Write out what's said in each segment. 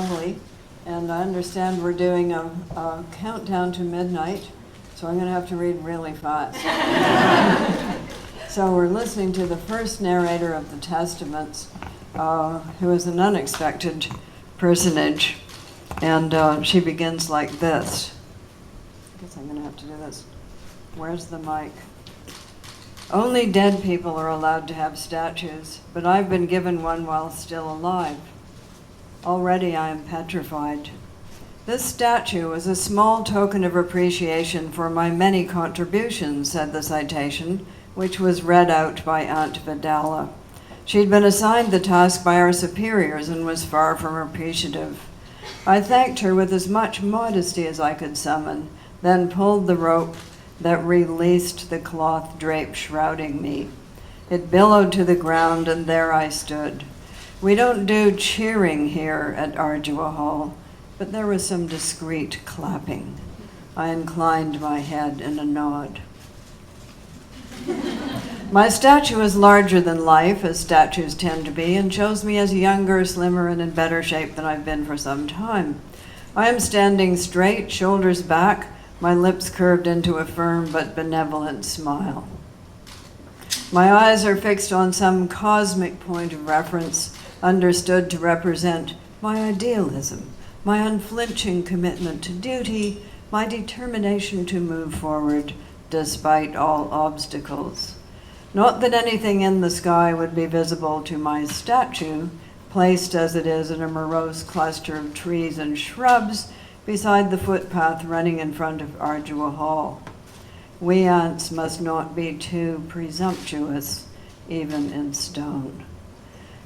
lovely. And I understand we're doing a countdown to midnight, so I'm going to have to read really fast. So we're listening to the first narrator of the Testaments, who is an unexpected personage. And she begins like this. I guess I'm going to have to do this. Where's the mic? Only dead people are allowed to have statues, but I've been given one while still alive. Already I am petrified. This statue was a small token of appreciation for my many contributions, said the citation, which was read out by Aunt Vidala. She'd been assigned the task by our superiors and was far from appreciative. I thanked her with as much modesty as I could summon, then pulled the rope that released the cloth drape shrouding me. It billowed to the ground, and there I stood. We don't do cheering here at Ardua Hall, but there was some discreet clapping. I inclined my head in a nod. My statue is larger than life, as statues tend to be, and shows me as younger, slimmer, and in better shape than I've been for some time. I am standing straight, shoulders back, my lips curved into a firm but benevolent smile. My eyes are fixed on some cosmic point of reference, understood to represent my idealism, my unflinching commitment to duty, my determination to move forward despite all obstacles. Not that anything in the sky would be visible to my statue, placed as it is in a morose cluster of trees and shrubs beside the footpath running in front of Ardua Hall. We ants must not be too presumptuous, even in stone.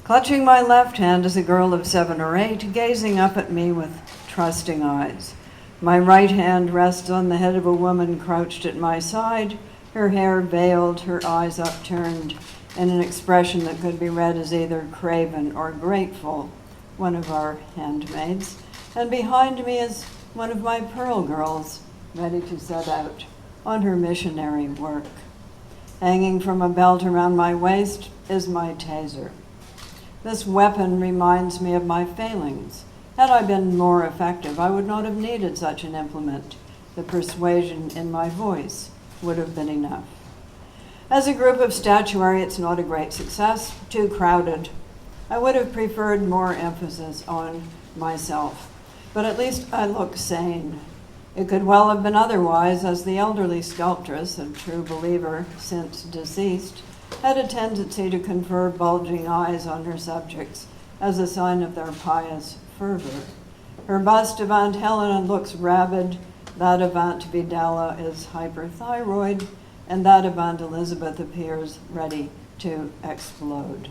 Clutching my left hand is a girl of 7 or 8, gazing up at me with trusting eyes. My right hand rests on the head of a woman crouched at my side, her hair veiled, her eyes upturned, in an expression that could be read as either craven or grateful, one of our handmaids. And behind me is one of my pearl girls, ready to set out on her missionary work. Hanging from a belt around my waist is my taser. This weapon reminds me of my failings. Had I been more effective, I would not have needed such an implement. The persuasion in my voice would have been enough. As a group of statuary, it's not a great success, too crowded. I would have preferred more emphasis on myself, but at least I look sane. It could well have been otherwise, as the elderly sculptress, a true believer since deceased, had a tendency to confer bulging eyes on her subjects as a sign of their pious fervor. Her bust of Aunt Helena looks rabid, that of Aunt Vidala is hyperthyroid, and that of Aunt Elizabeth appears ready to explode.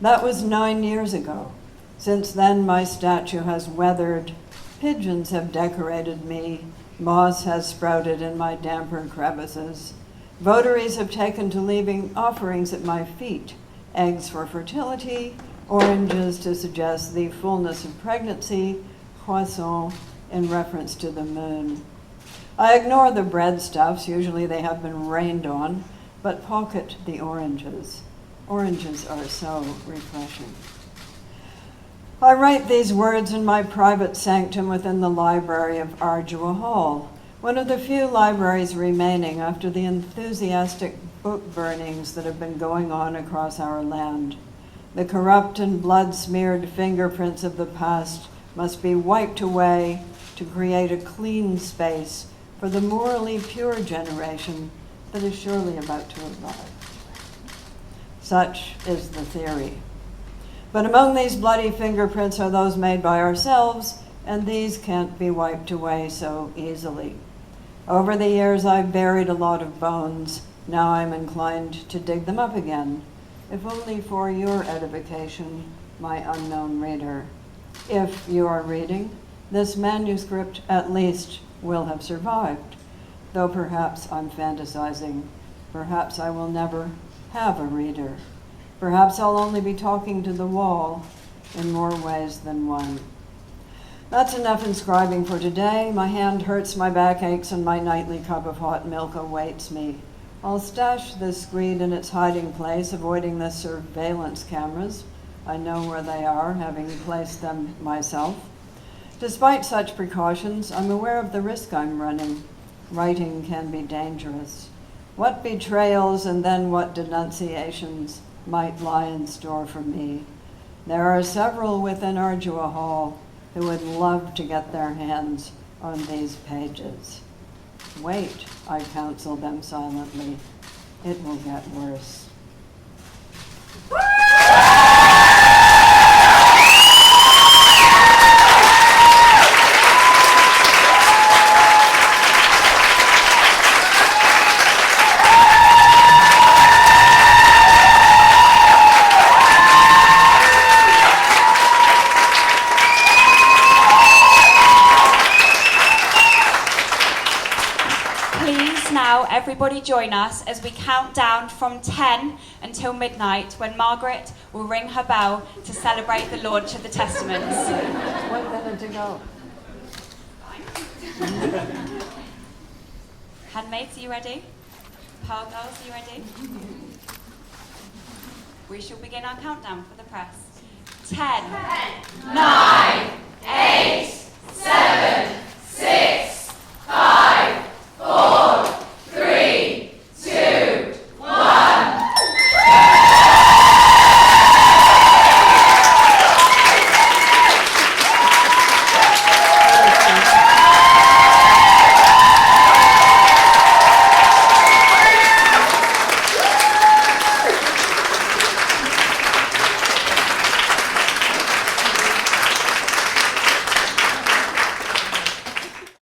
That was 9 years ago. Since then, my statue has weathered, pigeons have decorated me, moss has sprouted in my damper crevices. Votaries have taken to leaving offerings at my feet, eggs for fertility, oranges to suggest the fullness of pregnancy, croissant in reference to the moon. I ignore the breadstuffs, usually they have been rained on, but pocket the oranges. Oranges are so refreshing. I write these words in my private sanctum within the library of Ardua Hall, one of the few libraries remaining after the enthusiastic book burnings that have been going on across our land. The corrupt and blood-smeared fingerprints of the past must be wiped away to create a clean space for the morally pure generation that is surely about to arrive. Such is the theory. But among these bloody fingerprints are those made by ourselves, and these can't be wiped away so easily. Over the years, I've buried a lot of bones. Now I'm inclined to dig them up again, if only for your edification, my unknown reader. If you are reading, this manuscript at least will have survived, though perhaps I'm fantasizing. Perhaps I will never have a reader. Perhaps I'll only be talking to the wall in more ways than one. That's enough inscribing for today. My hand hurts, my back aches, and my nightly cup of hot milk awaits me. I'll stash this screed in its hiding place, avoiding the surveillance cameras. I know where they are, having placed them myself. Despite such precautions, I'm aware of the risk I'm running. Writing can be dangerous. What betrayals and then what denunciations might lie in store for me? There are several within Ardua Hall who would love to get their hands on these pages. Wait, I counsel them silently. It will get worse. Everybody join us as we count down from 10 until midnight, when Margaret will ring her bell to celebrate the launch of the Testaments. 1 minute to go. Handmaids, are you ready? Pearl Girls, are you ready? We shall begin our countdown for the press. 10, 9, 8, 7,